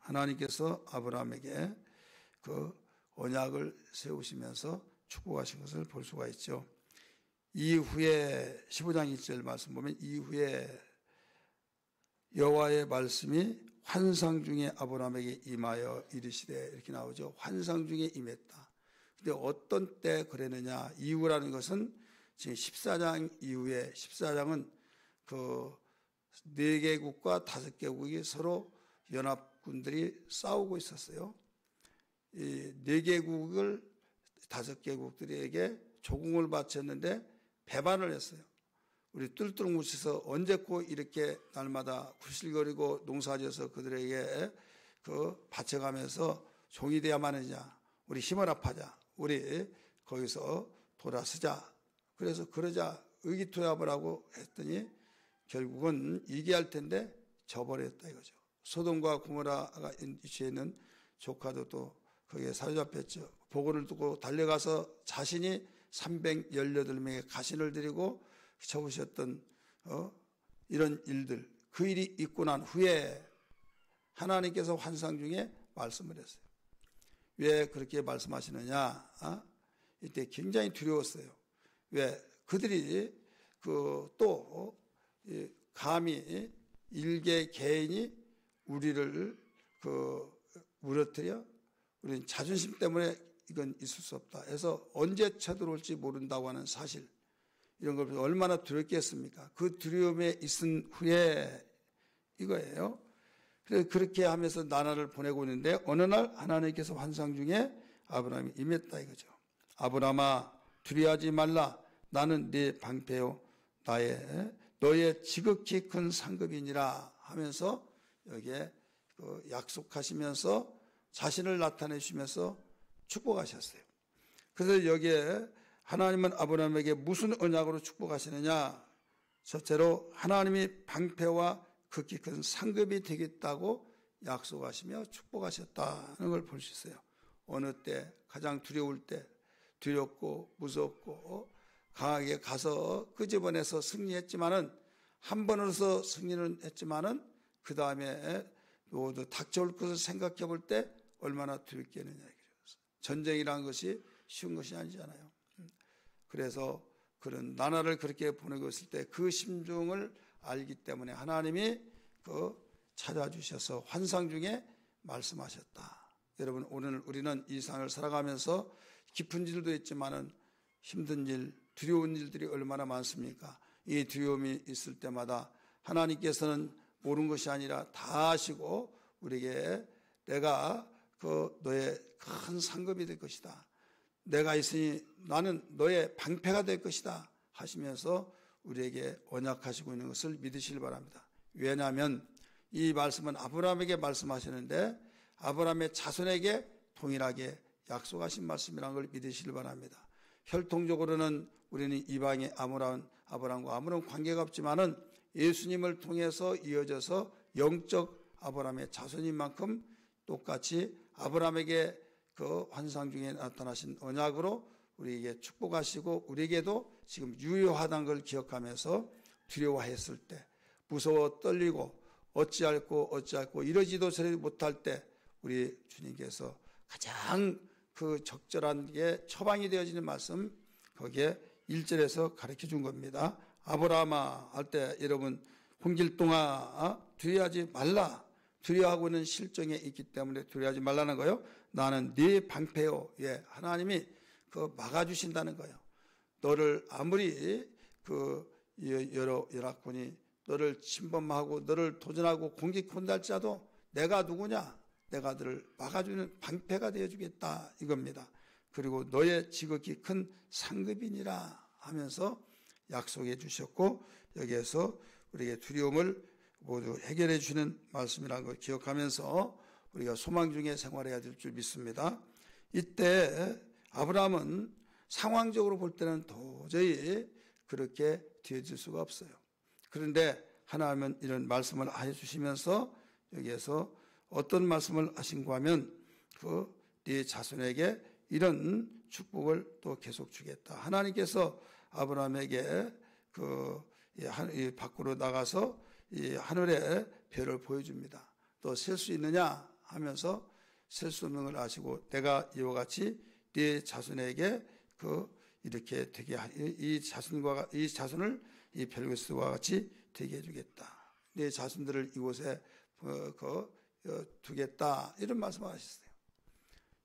하나님께서 아브라함에게 그 언약을 세우시면서 축복하신 것을 볼 수가 있죠. 이후에 15장 1절 말씀 보면 이후에 여호와의 말씀이 환상 중에 아브라함에게 임하여 이르시되 이렇게 나오죠. 환상 중에 임했다. 근데 어떤 때 그랬느냐? 이후라는 것은 지금 14장 이후에 14장은 그 4개국과 5개국이 서로 연합군들이 싸우고 있었어요. 이 4개국을 5개국들에게 조공을 바쳤는데 배반을 했어요. 우리 뚫뚫 뭉쳐서 언제고 이렇게 날마다 구실거리고 농사지어서 그들에게 그 바쳐가면서 종이 돼야만 하느냐. 우리 힘을 합하자. 우리 거기서 돌아서자. 그래서 그러자 의기투합을 하고 했더니 결국은 이기할 텐데 져버렸다 이거죠. 소돔과 고모라가 위치해 있는 조카도 또 거기에 사로잡혔죠. 보고를 두고 달려가서 자신이 318명의 가신을 드리고 접으셨던 이런 일들, 그 일이 있고 난 후에 하나님께서 환상 중에 말씀을 했어요. 왜 그렇게 말씀하시느냐? 이때 굉장히 두려웠어요. 왜 그들이 또 감히 일개 개인이 우리를 무너뜨려 우리는 자존심 때문에 이건 있을 수 없다 해서 언제 쳐들어올지 모른다고 하는 사실, 이런 걸 얼마나 두렵겠습니까? 그 두려움에 있은 후에 이거예요. 그래서 그렇게 하면서 나날을 보내고 있는데 어느 날 하나님께서 환상 중에 아브라함이 임했다 이거죠. 아브라함아 두려워하지 말라. 나는 네 방패요 너의 지극히 큰 상급이니라 하면서 여기에 약속하시면서 자신을 나타내시면서 축복하셨어요. 그래서 여기에 하나님은 아브라함에게 무슨 언약으로 축복하시느냐? 첫째로 하나님이 방패와 극히 큰 상급이 되겠다고 약속하시며 축복하셨다는 걸 볼 수 있어요. 어느 때 가장 두려울 때, 두렵고 무섭고 강하게 가서 끄집어내서 승리했지만은 한 번으로서 승리는 했지만은 그 다음에 모두 닥쳐올 것을 생각해 볼 때 얼마나 두렵겠느냐. 전쟁이라는 것이 쉬운 것이 아니잖아요. 그래서 그런 나날을 그렇게 보내고 있을 때 그 심중을 알기 때문에 하나님이 찾아주셔서 환상 중에 말씀하셨다. 여러분 오늘 우리는 이 세상을 살아가면서 깊은 일도 있지만은 힘든 일, 두려운 일들이 얼마나 많습니까? 이 두려움이 있을 때마다 하나님께서는 모르는 것이 아니라 다 아시고 우리에게 내가 너의 큰 상급이 될 것이다. 내가 있으니 나는 너의 방패가 될 것이다 하시면서 우리에게 언약하시고 있는 것을 믿으시길 바랍니다. 왜냐하면 이 말씀은 아브라함에게 말씀하시는데 아브라함의 자손에게 동일하게 약속하신 말씀이라는 걸 믿으시길 바랍니다. 혈통적으로는 우리는 이방의 아브라함과 아무런 관계가 없지만은 예수님을 통해서 이어져서 영적 아브라함의 자손인 만큼 똑같이 아브라함에게 그 환상 중에 나타나신 언약으로 우리에게 축복하시고 우리에게도 지금 유효하다는 걸 기억하면서 두려워했을 때, 무서워 떨리고 어찌할꼬 이러지도 저러지 못할 때 우리 주님께서 가장 그 적절한 게 처방이 되어지는 말씀, 거기에 1절에서 가르쳐 준 겁니다. 아브라함아 할 때 여러분 홍길동아 두려워하지 말라. 두려워하고 있는 실정에 있기 때문에 두려워하지 말라는 거예요. 나는 네 방패요. 예, 하나님이 막아주신다는 거예요. 너를 아무리 여러 연합군이 너를 침범하고 너를 도전하고 공격한다 할지라도 내가 누구냐? 내가 너를 막아주는 방패가 되어주겠다 이겁니다. 그리고 너의 지극히 큰 상급이니라 하면서 약속해 주셨고 여기에서 우리에게 두려움을 모두 해결해 주는 말씀이라는 걸 기억하면서 우리가 소망 중에 생활해야 될 줄 믿습니다. 이때 아브라함은 상황적으로 볼 때는 도저히 그렇게 되어질 수가 없어요. 그런데 하나님은 이런 말씀을 해주시면서 여기에서 어떤 말씀을 하신가 하면 네 자손에게 이런 축복을 또 계속 주겠다. 하나님께서 아브라함에게 밖으로 나가서 이 하늘의 별을 보여줍니다. 또 셀 수 있느냐 하면서 셀 수 없는 걸 아시고 내가 이와 같이 네 자손에게 이렇게 되게 이 자손을 이 벨게스와 같이 되게 해주겠다. 네 자손들을 이곳에 두겠다. 이런 말씀을 하셨어요.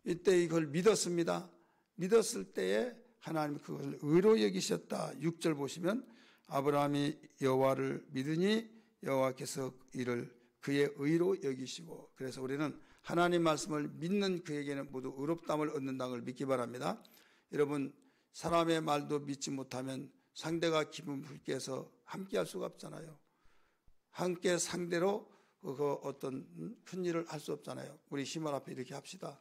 이때 이걸 믿었습니다. 믿었을 때에 하나님 그것을 의로 여기셨다. 6절 보시면 아브라함이 여호와를 믿으니 여호와께서 이를 그의 의로 여기시고, 그래서 우리는 하나님 말씀을 믿는 그에게는 모두 의롭다함을 얻는다는 걸 믿기 바랍니다. 여러분, 사람의 말도 믿지 못하면 상대가 기분 불쾌해서 함께 할 수가 없잖아요. 함께 상대로 어떤 큰 일을 할 수 없잖아요. 우리 힘을 앞에 이렇게 합시다.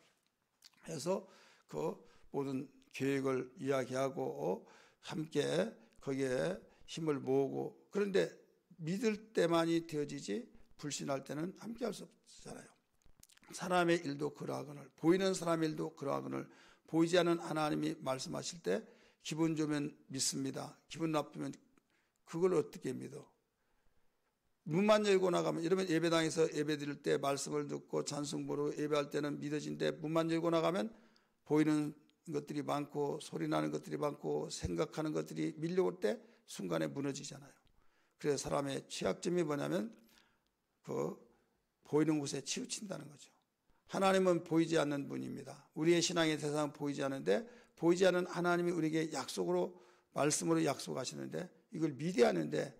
해서 그 모든 계획을 이야기하고 함께 거기에 힘을 모으고, 그런데 믿을 때만이 되어지지 불신할 때는 함께 할 수 없잖아요. 사람의 일도 그러하거늘, 보이는 사람의 일도 그러하거늘, 보이지 않는 하나님이 말씀하실 때 기분 좋으면 믿습니다. 기분 나쁘면 그걸 어떻게 믿어? 문만 열고 나가면, 여러분 예배당에서 예배 드릴 때 말씀을 듣고 찬송 부르고 예배할 때는 믿어진데, 문만 열고 나가면 보이는 것들이 많고 소리 나는 것들이 많고 생각하는 것들이 밀려올 때 순간에 무너지잖아요. 그래서 사람의 취약점이 뭐냐면 보이는 곳에 치우친다는 거죠. 하나님은 보이지 않는 분입니다. 우리의 신앙의 대상은 보이지 않는데, 보이지 않는 하나님이 우리에게 약속으로, 말씀으로 약속하시는데 이걸 믿어야 하는데,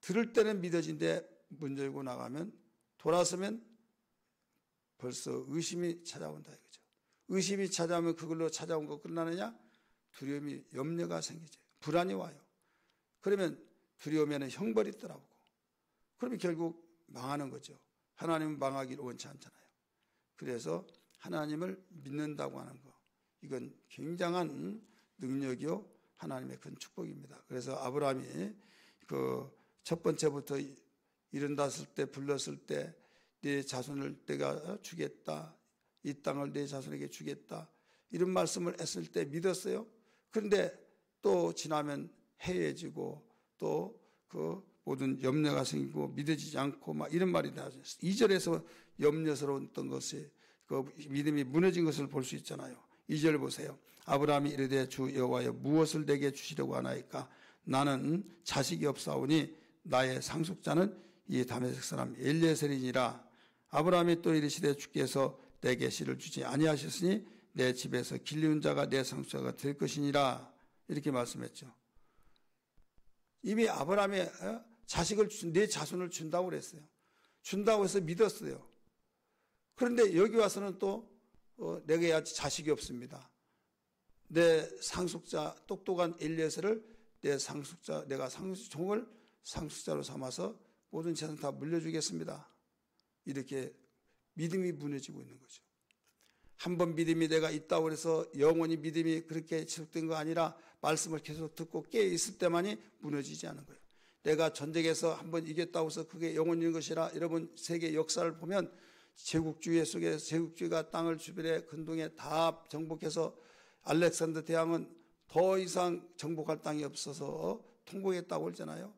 들을 때는 믿어진데 문 열고 나가면, 돌아서면 벌써 의심이 찾아온다 이거죠. 의심이 찾아오면 그걸로 찾아온 거 끝나느냐? 두려움이, 염려가 생기죠. 불안이 와요. 그러면 두려우면 형벌이 떠나오고, 그러면 결국 망하는 거죠. 하나님은 망하기를 원치 않잖아요. 그래서 하나님을 믿는다고 하는 거, 이건 굉장한 능력이요 하나님의 큰 축복입니다. 그래서 아브라함이 첫 번째부터 75때 불렀을 때 네 자손을 내가 주겠다, 이 땅을 네 자손에게 주겠다, 이런 말씀을 했을 때 믿었어요. 그런데 또 지나면 해해지고 또 모든 염려가 생기고 믿어지지 않고 막 이런 말이 나왔어요. 2절에서 염려스러웠던 것이 믿음이 무너진 것을 볼 수 있잖아요. 2절 보세요. 아브라함이 이르되 주 여호와여 무엇을 내게 주시려고 하나이까? 나는 자식이 없사오니 나의 상속자는 이 다메섹 사람 엘리에셀이니라. 아브라함이 또 이르시되 주께서 내게 씨를 주지 아니하셨으니 내 집에서 길리운 자가 내 상속자가 될 것이니라. 이렇게 말씀했죠. 이미 아브라함이 자식을 내 자손을 준다고 그랬어요. 준다고 해서 믿었어요. 그런데 여기 와서는 또 내게 아직 자식이 없습니다. 내 상속자 똑똑한 엘리에셀을 내 상속자, 내가 종을 상속자로 삼아서 모든 재산 다 물려주겠습니다. 이렇게 믿음이 무너지고 있는 거죠. 한번 믿음이 내가 있다고 해서 영원히 믿음이 그렇게 지속된 거 아니라 말씀을 계속 듣고 깨어 있을 때만이 무너지지 않은 거예요. 내가 전쟁에서 한번 이겼다고 해서 그게 영원히 있는 것이라. 여러분 세계 역사를 보면 제국주의 속에, 제국주의가 땅을 주변에 근동에 다 정복해서 알렉산더 대왕은 더 이상 정복할 땅이 없어서 통곡했다고 그러잖아요.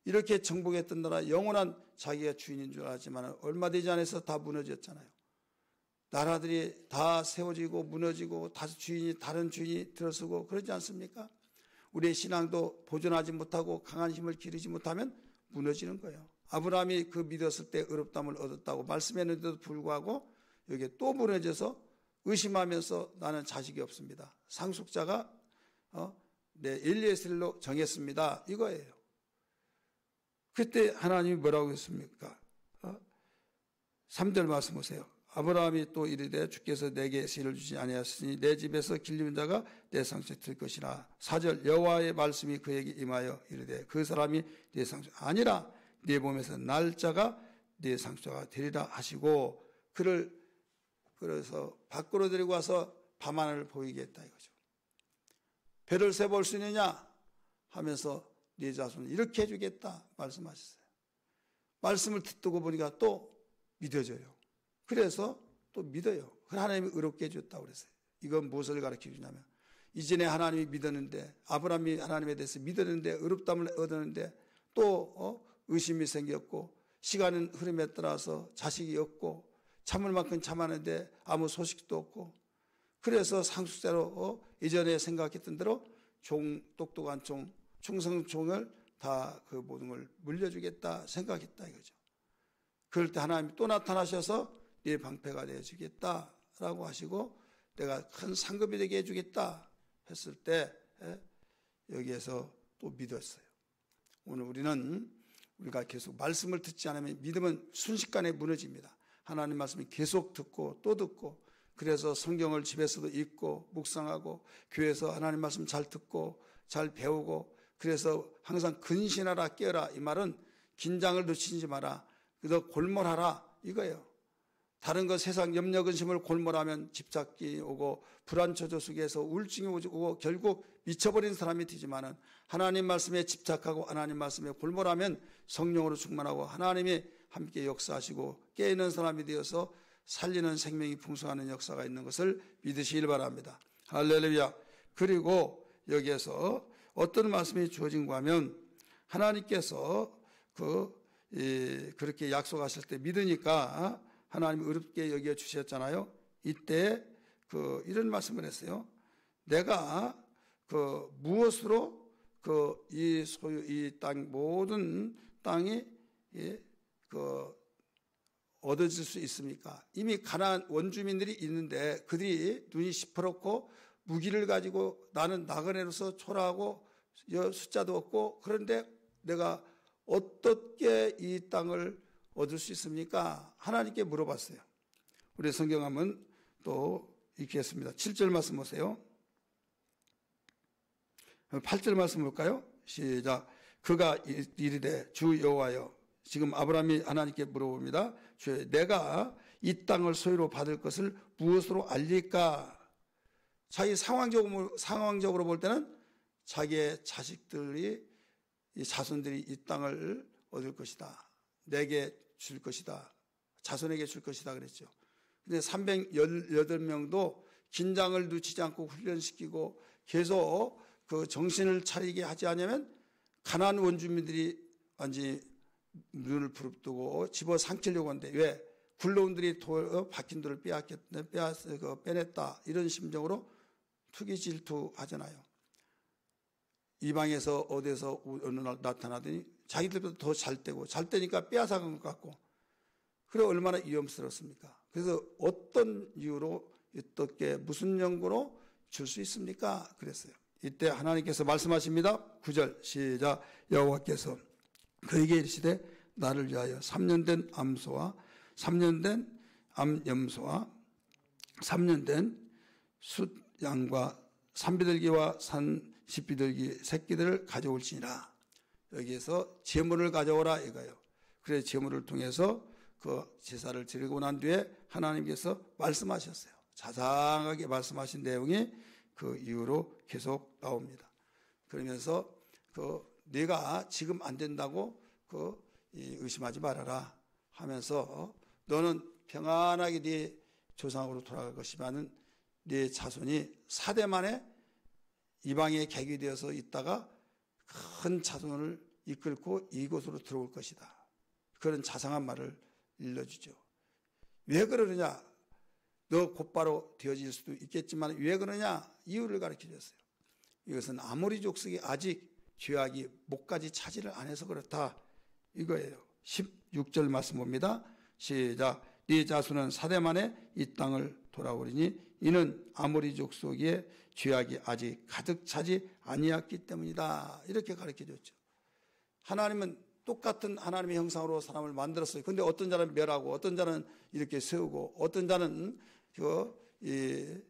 이렇게 정복했던 나라, 영원한 자기가 주인인 줄 알았지만 얼마 되지 않아서 다 무너졌잖아요. 나라들이 다 세워지고 무너지고 다른 주인이 들어서고 그러지 않습니까? 우리의 신앙도 보존하지 못하고 강한 힘을 기르지 못하면 무너지는 거예요. 아브라함이 믿었을 때 의롭다함을 얻었다고 말씀했는데도 불구하고 여기에 또 무너져서 의심하면서 나는 자식이 없습니다. 상속자가 내 엘리에셀로 정했습니다. 이거예요. 그때 하나님이 뭐라고 했습니까? 3절 말씀 보세요. 아브라함이 또 이르되 주께서 내게 씨를 주지 아니하시니 내 집에서 길리운 자가 내 상속자 될 것이라. 4절 여호와의 말씀이 그에게 임하여 이르되 그 사람이 내 상속자 아니라 네 몸에서 날짜가 네 상속자가 되리라 하시고, 그를 그래서 밖으로 데리고 와서 밤하늘을 보이게 했다 이거죠. 별을 세볼 수 있느냐 하면서 네 자손을 이렇게 해주겠다 말씀하셨어요. 말씀을 듣고 보니까 또 믿어져요. 그래서 또 믿어요. 하나님이 의롭게 해줬다고 그랬어요. 이건 무엇을 가르쳐 주냐면, 이전에 하나님이 믿었는데, 아브라함이 하나님에 대해서 믿었는데 의롭다함을 얻었는데 또 의심이 생겼고 시간은 흐름에 따라서 자식이 없고 참을 만큼 참았는데 아무 소식도 없고, 그래서 상속자로 이전에 생각했던 대로 똑똑한 종, 충성종을 다 그 모든 걸 물려주겠다 생각했다 이거죠. 그럴 때 하나님이 또 나타나셔서 네 방패가 되어주겠다라고 하시고 내가 큰 상급이 되게 해주겠다 했을 때 여기에서 또 믿었어요. 오늘 우리가 계속 말씀을 듣지 않으면 믿음은 순식간에 무너집니다. 하나님 말씀이 계속 듣고 또 듣고, 그래서 성경을 집에서도 읽고 묵상하고 교회에서 하나님 말씀 잘 듣고 잘 배우고, 그래서 항상 근신하라 깨어라, 이 말은 긴장을 늦추지 마라, 너 골몰하라 이거예요. 다른 거 세상 염려 근심을 골몰하면 집착이 오고 불안초조 속에서 우울증이 오고 결국 미쳐버린 사람이 되지만은 하나님 말씀에 집착하고 하나님 말씀에 골몰하면 성령으로 충만하고 하나님이 함께 역사하시고 깨어있는 사람이 되어서 살리는 생명이 풍성하는 역사가 있는 것을 믿으시길 바랍니다. 할렐루야. 그리고 여기에서 어떤 말씀이 주어진가 하면 하나님께서 그렇게 약속하실 때 믿으니까 하나님이 어렵게 여겨 주셨잖아요. 이때 이런 말씀을 했어요. 내가 무엇으로 이 소유, 이 땅, 모든 땅이 얻어질 수 있습니까? 이미 가나안 원주민들이 있는데 그들이 눈이 시퍼렇고 무기를 가지고 나는 나그네로서 초라하고 숫자도 없고, 그런데 내가 어떻게 이 땅을 얻을 수 있습니까? 하나님께 물어봤어요. 우리 성경 한번 또 읽겠습니다. 7절 말씀 보세요. 8절 말씀 볼까요? 시작. 그가 이르되 주 여호와여, 지금 아브라함이 하나님께 물어봅니다. 주여, 내가 이 땅을 소유로 받을 것을 무엇으로 알릴까? 자기 상황적으로 볼 때는 자기의 자식들이, 이 자손들이 이 땅을 얻을 것이다, 내게 줄 것이다, 자손에게 줄 것이다 그랬죠. 근데 318명도 긴장을 늦추지 않고 훈련시키고 계속 그 정신을 차리게 하지 않으면 가나안 원주민들이 완전히 눈을 부릅뜨고 집어삼키려고 하는데, 왜? 굴러온들이 박힌 돌을 빼냈다, 이런 심정으로 투기 질투하잖아요. 이방에서 어디서 어느 날 나타나더니 자기들보다 더 잘 되고, 잘 되니까 빼앗아간 것 같고, 그래 얼마나 위험스럽습니까? 그래서 어떤 이유로 어떻게 무슨 연고로 줄 수 있습니까? 그랬어요. 이때 하나님께서 말씀하십니다. 9절 시작. 여호와께서 그에게 이르시되 나를 위하여 3년 된 암소와 3년 된 암염소와 3년 된 숫양과 산비둘기와 산십비둘기 새끼들을 가져올지니라. 여기에서 제물을 가져오라 이거예요. 그래서 제물을 통해서 그 제사를 드리고 난 뒤에 하나님께서 말씀하셨어요. 자상하게 말씀하신 내용이 그 이후로 계속 나옵니다. 그러면서 네가 지금 안 된다고 의심하지 말아라 하면서, 너는 평안하게 네 조상으로 돌아갈 것이면은 네 자손이 4대 만에 이방에 객위되어서 있다가 큰 자손을 이끌고 이곳으로 들어올 것이다. 그런 자상한 말을 일러주죠. 왜 그러느냐? 너 곧바로 되어질 수도 있겠지만 왜 그러냐? 이유를 가르쳐줬어요. 이것은 아모리 족속이 아직 죄악이 목까지 차지를 안 해서 그렇다 이거예요. 16절 말씀 봅니다. 시작. 네 자손은 4대 만에 이 땅을 돌아오리니 이는 아모리 족속의 죄악이 아직 가득 차지 아니었기 때문이다. 이렇게 가르쳐줬죠. 하나님은 똑같은 하나님의 형상으로 사람을 만들었어요. 그런데 어떤 자는 멸하고 어떤 자는 이렇게 세우고 어떤 자는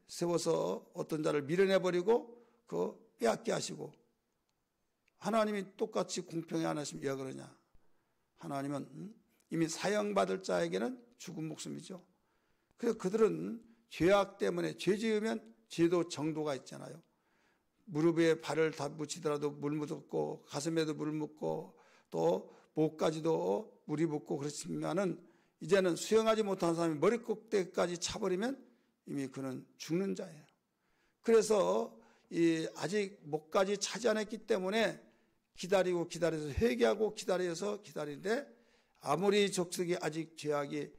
세워서 어떤 자를 밀어내버리고 빼앗게 하시고, 하나님이 똑같이 공평히 안 하시면 왜 그러냐? 하나님은 이미 사형받을 자에게는 죽은 목숨이죠. 그래서 그들은 죄악 때문에, 죄 지으면 죄도 정도가 있잖아요. 무릎에 발을 다 묻히더라도 물 묻었고 가슴에도 물 묻고 또 목까지도 물이 묻고 그렇지만은 이제는 수영하지 못한 사람이 머리 꼭대기까지 차버리면 이미 그는 죽는 자예요. 그래서 아직 목까지 차지 않았기 때문에 기다려서 회개하고 기다리는데 아무리 족속이 아직 죄악이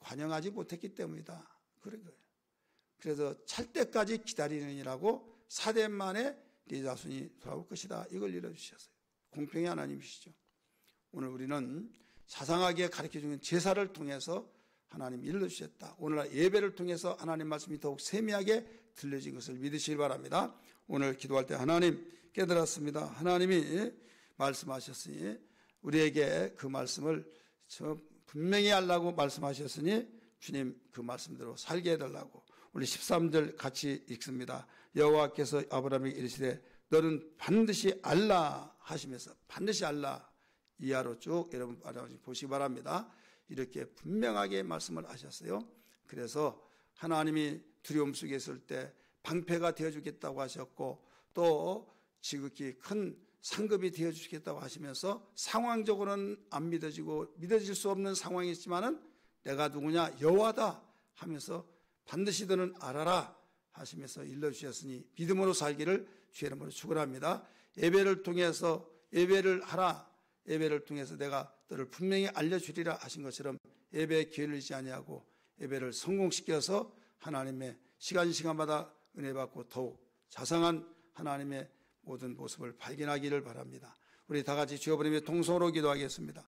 관영하지 못했기 때문이다. 그런 거예요. 그래서 찰 때까지 기다리느니라고 4대 만에 네 자손이 돌아올 것이다. 이걸 이뤄주셨어요. 공평의 하나님이시죠. 오늘 우리는 자상하게 가르쳐주는 제사를 통해서 하나님 일러주셨다. 오늘날 예배를 통해서 하나님 말씀이 더욱 세미하게 들려진 것을 믿으시길 바랍니다. 오늘 기도할 때 하나님 깨달았습니다. 하나님이 말씀하셨으니 우리에게 그 말씀을 분명히 하려고 말씀하셨으니 주님 그 말씀대로 살게 해달라고. 우리 13절 같이 읽습니다. 여호와께서 아브라함에게 이르시되 너는 반드시 알라 하시면서 반드시 알라 이하로 쭉 여러분 보시기 바랍니다. 이렇게 분명하게 말씀을 하셨어요. 그래서 하나님이 두려움 속에 있을 때 방패가 되어주겠다고 하셨고 또 지극히 큰 상급이 되어주시겠다고 하시면서 상황적으로는 안 믿어지고 믿어질 수 없는 상황이 있지만은 내가 누구냐 여호와다 하면서 반드시 너는 알아라 하시면서 일러주셨으니 믿음으로 살기를 주의 이름으로 축원합니다. 예배를 통해서 예배를 하라. 예배를 통해서 내가 너를 분명히 알려주리라 하신 것처럼 예배에 기회를 잃지 아니하고 예배를 성공시켜서 하나님의 시간마다 은혜 받고 더욱 자상한 하나님의 모든 모습을 발견하기를 바랍니다. 우리 다 같이 주여 부르며 통성으로 기도하겠습니다.